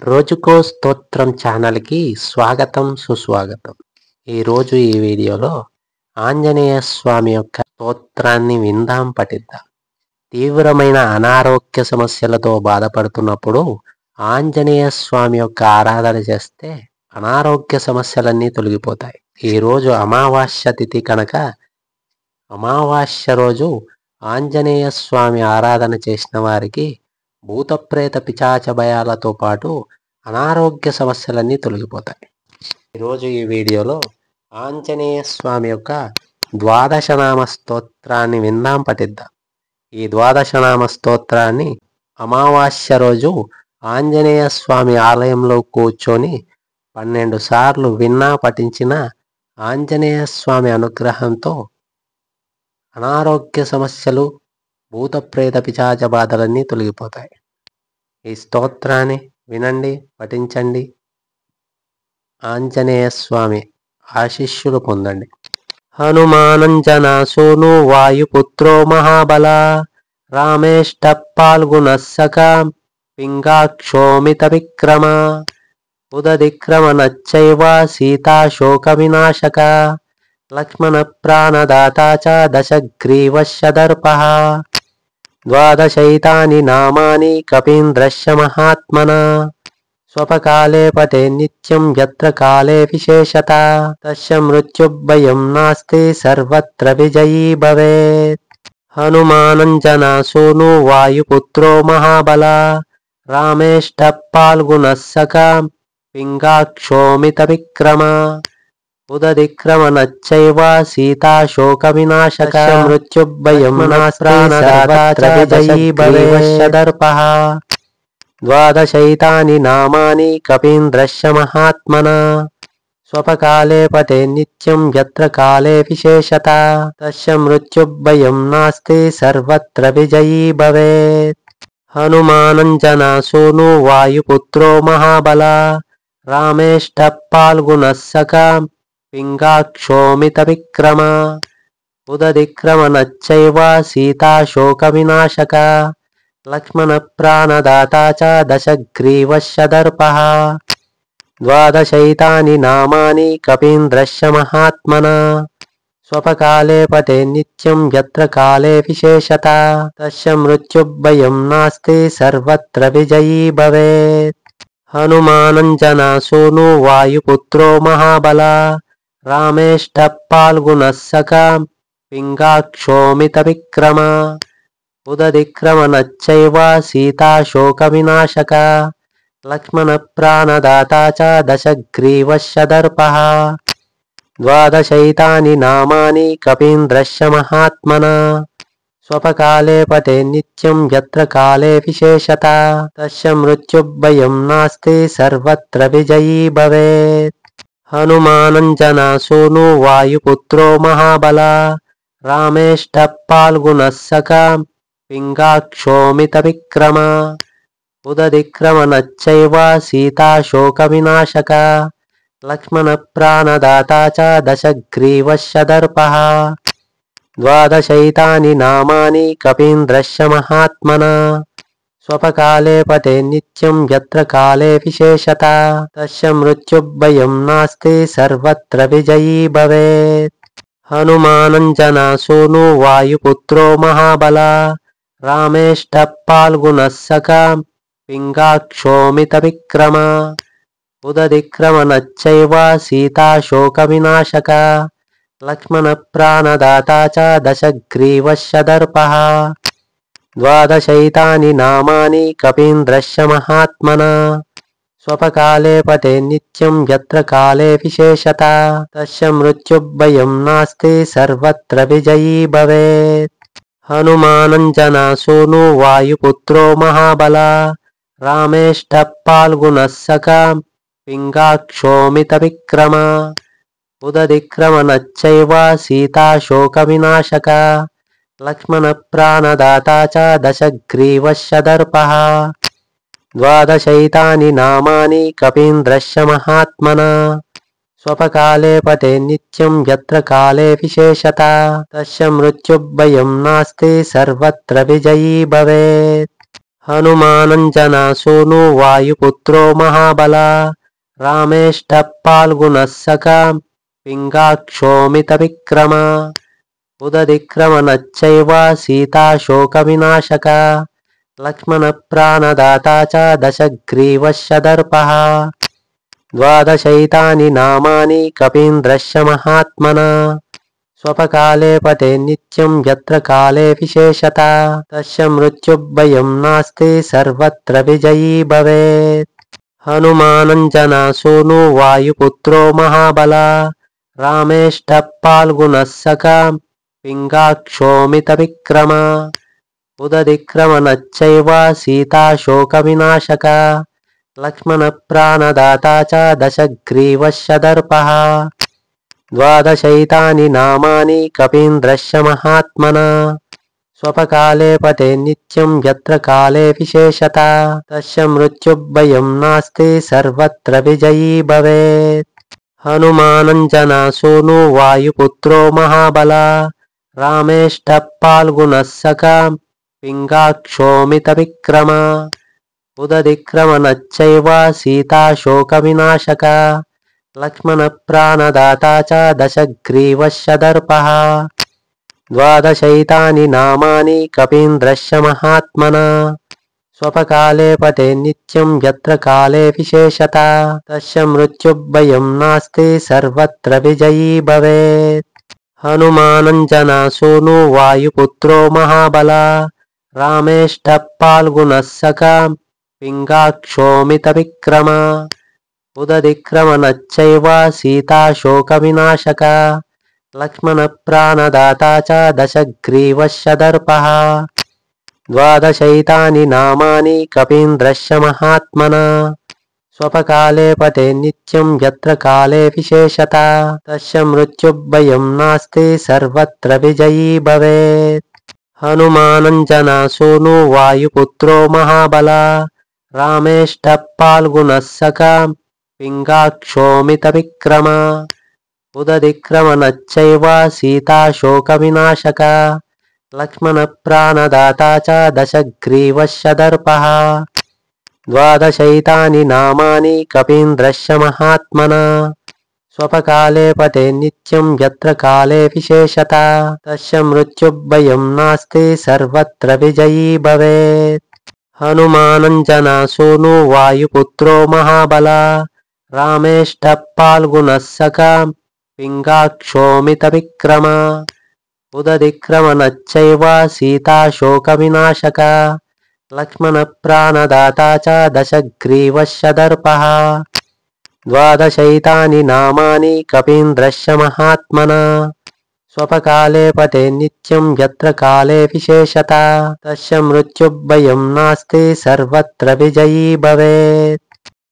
రోజుకో స్తోత్రం ఛానల్కి స్వాగతం సుస్వాగతం. ఈరోజు ఈ వీడియోలో ఆంజనేయ స్వామి యొక్క స్తోత్రాన్ని విందాం, పఠిద్దాం. తీవ్రమైన అనారోగ్య సమస్యలతో బాధపడుతున్నప్పుడు ఆంజనేయ స్వామి యొక్క ఆరాధన చేస్తే అనారోగ్య సమస్యలన్నీ తొలగిపోతాయి. ఈరోజు అమావాస్య తిథి కనుక అమావాస్య రోజు ఆంజనేయ స్వామి ఆరాధన చేసిన వారికి భూతప్రేత పిశాచ భయాలతో పాటు అనారోగ్య సమస్యలన్నీ తొలగిపోతాయి. ఈరోజు ఈ వీడియోలో ఆంజనేయ స్వామి యొక్క ద్వాదశనామ స్తోత్రాన్ని విందాం, పఠిద్దాం. ఈ ద్వాదశనామ స్తోత్రాన్ని అమావాస్య రోజు ఆంజనేయ స్వామి ఆలయంలో కూర్చొని 12 సార్లు విన్నా పఠించిన ఆంజనేయ స్వామి అనుగ్రహంతో అనారోగ్య సమస్యలు, భూతప్రేత పిశాచ బాధలన్నీ తొలగిపోతాయి. ఈ స్తోత్రాన్ని వినండి, పఠించండి. ఆంజనేయ స్వామి ఆశీస్సులు పొందండి. హనుమానంజనా సూను వాయుపుత్రో మహాబల రామేష్ట పాల్గుణస్సక పింగాక్షోమిత విక్రమ ఉదదిక్రమణచ్చైవ సీతాశోక వినాశక లక్ష్మణ ప్రాణదాత చ దశగ్రీవస్య దర్పః ద్వాదశైతాని నామాని కపీంద్రస్య మహాత్మనా స్వపకాలే పఠే నిత్యం యత్ర కాలే విశేషత తస్య మృత్యుభయం నాస్తి సర్వత్ర విజయీ భవేత్. హనుమానంజనా సూను వాయుపుత్రో మహాబల రామేష్ట పాల్గుణస్సక పింగాక్షోమిత విక్రమ ఉదదిక్రమణచ్చైవ సీతాశోక వినాశక మృత్యుభయం నాస్తి సర్వత్ర విజయీ భవేత్. దర్పః ద్వాదశైతాని నామాని కపీంద్రస్య మహాత్మనా స్వపకాలే పఠే నిత్యం యత్ర కాలే విశేషత తస్య మృత్యుభయం నాస్తి సర్వత్ర విజయీ భవేత్. హనుమానంజనా సూను వాయుపుత్రో మహాబల రామేష్ట పాల్గుణస్సక పింగాక్షోమిత విక్రమ ఉదదిక్రమణచ్చైవ సీతాశోక వినాశక లక్ష్మణ ప్రాణదాత చ దశగ్రీవస్య దర్పః ద్వాదశైతాని నామాని కపీంద్రస్య మహాత్మనా స్వపకాలే పఠే నిత్యం యత్ర కాలే విశేషత తస్య మృత్యుభయం నాస్తి సర్వత్ర విజయీ భవేత్. హనుమానంజనా సూను వాయుపుత్రో మహాబల రామేష్ట పాల్గుణస్సక పింగాక్షోమిత విక్రమ ఉదదిక్రమణచ్చైవ సీతాశోక వినాశక లక్ష్మణ ప్రాణదాత చ దశగ్రీవస్య దర్పః ద్వాదశైతాని నామాని కపీంద్రస్య మహాత్మనా స్వపకాలే పఠే నిత్యం యత్ర కాలే విశేషత తస్య మృత్యుభయం నాస్తి సర్వత్ర విజయీ భవేత్. హనుమానంజనా సూను వాయుపుత్రో మహాబల రామేష్ట పాల్గుణస్సక పింగాక్షోమిత విక్రమ ఉదదిక్రమణచ్చైవ సీతాశోక వినాశక లక్ష్మణ ప్రాణదాత చ దశగ్రీవస్య దర్పః ద్వాదశైతాని నామాని కపీంద్రస్య మహాత్మనా స్వపకాలే పఠే నిత్యం యత్ర కాలే విశేషత తస్య మృత్యుభయం నాస్తి సర్వత్ర విజయీ భవేత్. హనుమానంజనా సూను వాయుపుత్రో మహాబల రామేష్ట పాల్గుణస్సక పింగాక్షోమిత విక్రమ ఉదదిక్రమణచ్చైవ సీతాశోక వినాశక లక్ష్మణ ప్రాణదాత చ దశగ్రీవస్య దర్పః ద్వాదశైతాని నామాని కపీంద్రస్య మహాత్మనా స్వపకాలే పఠే నిత్యం యత్ర కాలే విశేషత తస్య మృత్యుభయం నాస్తి సర్వత్ర విజయీ భవేత్. హనుమానంజనా సూను వాయుపుత్రో మహాబల రామేష్ట పాల్గుణస్సక పింగాక్షోమిత విక్రమ ఉదదిక్రమణచ్చైవ సీతాశోక వినాశక లక్ష్మణ ప్రాణదాత చ దశగ్రీవస్య దర్పః ద్వాదశైతాని నామాని కపీంద్రస్య మహాత్మనా స్వపకాలే పఠే నిత్యం యత్ర కాలే విశేషత తస్య మృత్యుభయం నాస్తి సర్వత్ర విజయీ భవేత్. हनुमानञ्जनासूनु वायुपुत्रो महाबला रामेष्टः फाल्गुनः सखा पिङ्गाक्षोमितविक्रमा उदधिक्रमणश्चैव सीताशोकविनाशका लक्ष्मणप्राणदाता च दशग्रीवस्य दर्पः 12 नामानि कपीन्द्रस्य महात्मना स्वपकाले पते नित्यं यत्र काले विशेषता तस्य मृत्युभयं नास्ति सर्वत्र विजयी भवेत् हनुमानञ्जनासूनु वायुपुत्रो महाबला रामेष्टः फाल्गुनः सखा पिङ्गाक्षोमितविक्रमा उदधिक्रमणश्चैव सीताशोकविनाशका लक्ष्मणप्राणदाता च दशग्रीवस्य दर्पः 12 नामानि कपीन्द्रस्य महात्मना स्वपकाले पते नित्यं यत्र काले विशेषता तस्य मृत्युभयं नास्ति सर्वत्र विजयी भवेत् हनुमानञ्जनासूनु वायुपुत्रो महाबला रामेष्टः फाल्गुनः सखा पिङ्गाक्षोमितविक्रमा उदधिक्रमणश्चैव सीताशोकविनाशका लक्ष्मणप्राणदाता च दशग्रीवस्य दर्पः 12 नामानि कपीन्द्रस्य महात्मना स्वपकाले पते नित्यं यत्र काले विशेषता तस्य मृत्युभयं नास्ति सर्वत्र विजयी भवेत् हनुमानञ्जनासूनु वायुपुत्रो महाबला रामेष्टः फाल्गुनः सखा पिङ्गाक्षोमितविक्रमा उदधिक्रमणश्चैव सीताशोकविनाशका लक्ष्मणप्राणदाता च दशग्रीवस्य दर्पः 12 नामानि कपीन्द्रस्य महात्मना स्वपकाले पते नित्यं यत्र काले विशेषता तस्य मृत्युभयं नास्ति सर्वत्र विजयी भवेत् हनुमानञ्जनासूनु वायुपुत्रो महाबला रामेष्टः फाल्गुनः सखा पिङ्गाक्षोमितविक्रमा उदधिक्रमणश्चैव सीताशोकविनाशका लक्ष्मणप्राणदाता च दशग्रीवस्य दर्पः 12 नामानि कपीन्द्रस्य महात्मना स्वपकाले पते नित्यं यत्र काले विशेषता तस्य मृत्युभयं नास्ति सर्वत्र विजयी भवेत् हनुमानञ्जनासूनु वायुपुत्रो महाबला रामेष्टः फाल्गुनः सखा पिङ्गाक्षोमितविक्रमा उदधिक्रमणश्चैव सीताशोकविनाशका लक्ष्मणप्राणदाता च दशग्रीवस्य दर्पः 12 नामानि कपीन्द्रस्य महात्मना स्वपकाले पते नित्यं यत्र काले विशेषता तस्य मृत्युभयं नास्ति सर्वत्र विजयी भवेत्